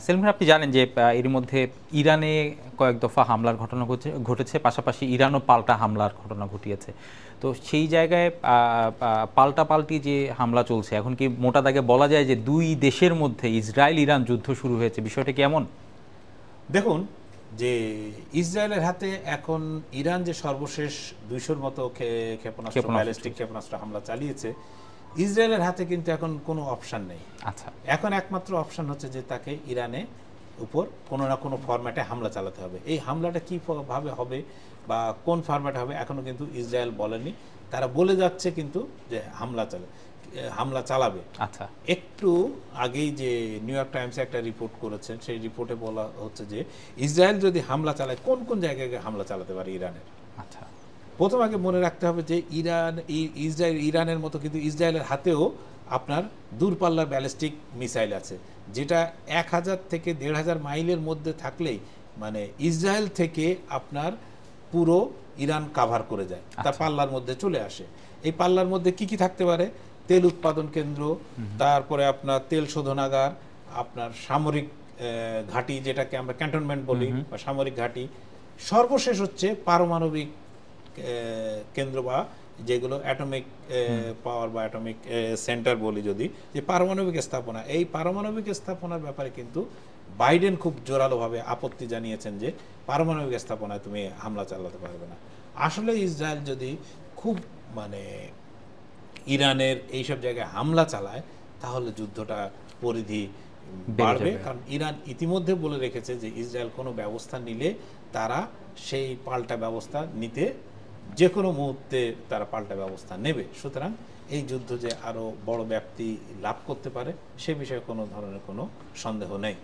সেলিম ভাই, আপনি জানেন যে এর মধ্যে ইরানে কয়েক দফা হামলার ঘটনা ঘটেছে, পাশাপাশি ইরানও পাল্টা হামলার ঘটনা ঘটিয়েছে। তো সেই জায়গায় পাল্টাপাল্টি যে হামলা চলছে, এখন কি মোটা দাগে বলা যায় যে দুই দেশের মধ্যে ইসরায়েল ইরান যুদ্ধ শুরু হয়েছে? বিষয়টা কি এমন? দেখুন, যে ইসরায়েলের হাতে এখন ইরান যে সর্বশেষ 200-র মতো ক্ষেপণাস্ত্র, ব্যালিস্টিক ক্ষেপণাস্ত্র হামলা চালিয়েছে, ইসরায়েলের হাতে কিন্তু এখন কোনো অপশান নেই। আচ্ছা, এখন একমাত্র অপশান হচ্ছে যে তাকে ইরানে উপর কোনো না কোনো ফরম্যাটে হামলা চালাতে হবে। এই হামলাটা কী ভাবে হবে বা কোন ফরম্যাটে হবে এখনও কিন্তু ইসরায়েল বলেনি। তারা বলে যাচ্ছে কিন্তু যে হামলা চালাবে। আচ্ছা, একটু আগেই যে নিউ ইয়র্ক টাইমসে একটা রিপোর্ট করেছেন, সেই রিপোর্টে বলা হচ্ছে যে ইসরায়েল যদি হামলা চালায় কোন কোন জায়গায় হামলা চালাতে পারে ইরানের। আচ্ছা, প্রথম আগে মনে রাখতে হবে যে ইরানের মতো কিন্তু ইসরায়েলের হাতেও আপনার দূরপাল্লার ব্যালিস্টিক মিসাইল আছে, যেটা 1000 থেকে 1500 মাইলের মধ্যে থাকলেই মানে ইসরায়েল থেকে আপনার পুরো ইরান কাভার করে যায়, তার পাল্লার মধ্যে চলে আসে। এই পাল্লার মধ্যে কি কি থাকতে পারে? তেল উৎপাদন কেন্দ্র, তারপরে আপনার তেল শোধনাগার, আপনার সামরিক ঘাঁটি যেটাকে আমরা ক্যান্টনমেন্ট বলি বা সামরিক ঘাঁটি, সর্বশেষ হচ্ছে পারমাণবিক কেন্দ্র বা যেগুলো অ্যাটমিক পাওয়ার বা অ্যাটমিক সেন্টার বলি যদি, যে পারমাণবিক স্থাপনা। এই পারমাণবিক স্থাপনার ব্যাপারে কিন্তু বাইডেন খুব জোরালোভাবে আপত্তি জানিয়েছেন যে পারমাণবিক স্থাপনায় তুমি হামলা চালাতে পারবে না। আসলে ইসরায়েল যদি খুব মানে ইরানের এইসব জায়গায় হামলা চালায় তাহলে যুদ্ধটা পরিধি বাড়বে, কারণ ইরান ইতিমধ্যে বলে রেখেছে যে ইসরায়েল কোনো ব্যবস্থা নিলে তারা সেই পাল্টা ব্যবস্থা নিতে যে কোনো মুহূর্তে তারা পাল্টা ব্যবস্থা নেবে। সুতরাং এই যুদ্ধ যে আরও বড় ব্যাপ্তি লাভ করতে পারে সে বিষয়ে কোনো ধরনের কোনো সন্দেহ নেই।